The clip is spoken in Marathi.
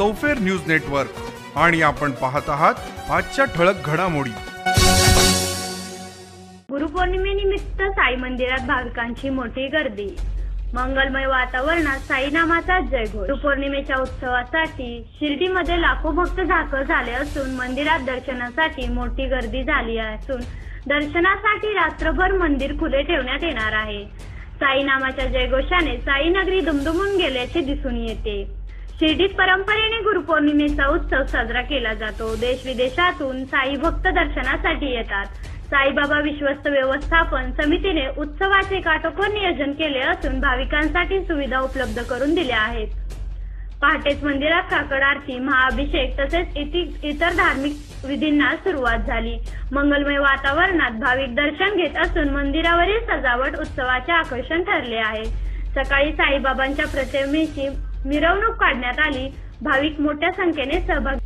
चौफेर न्यूज नेटवर्क आणि आपण पाहत आहात आजच्या ठळक घडामोडी। गुरुपौर्णिमेनिमित्त साई मंदिरात भाविकांची मोठी गर्दी। मंगलमय वातावरणात साई नामाचा जयघोष। गुरुपौर्णिमेच्या उत्सवासाठी शिर्डीमध्ये लाखो भक्त दाखल झाले असून मंदिरात दर्शनासाठी मोठी गर्दी झाली असून दर्शनासाठी रात्रभर मंदिर खुले ठेवण्यात येणार आहे। साई नामाच्या जयघोषाने साई नगरी दुमदुमून गेल्याचे दिसून येते। शिर्डीत परंपरेने गुरुपौर्णिमेचा उत्सव साजरा केला जातो। देश विदेशातून साई भक्त दर्शनासाठी येतात। साईबाबा विश्वस्त व्यवस्थापन समितीने उत्सवाचे काटेकोर नियोजन केले असून भाविकांसाठी सुविधा उपलब्ध करून दिल्या आहेत। पहाटेच मंदिरात काकड आरती, महाअभिषेक तसेच इतर धार्मिक विधींना सुरुवात झाली। मंगलमय वातावरणात भाविक दर्शन घेत असून मंदिरावरील सजावट उत्सवाचे आकर्षण ठरले आहे। सकाळी साईबाबांच्या प्रतिमेची मिरवणूक काढण्यात आली। भाविक मोठ्या संख्येने सहभागी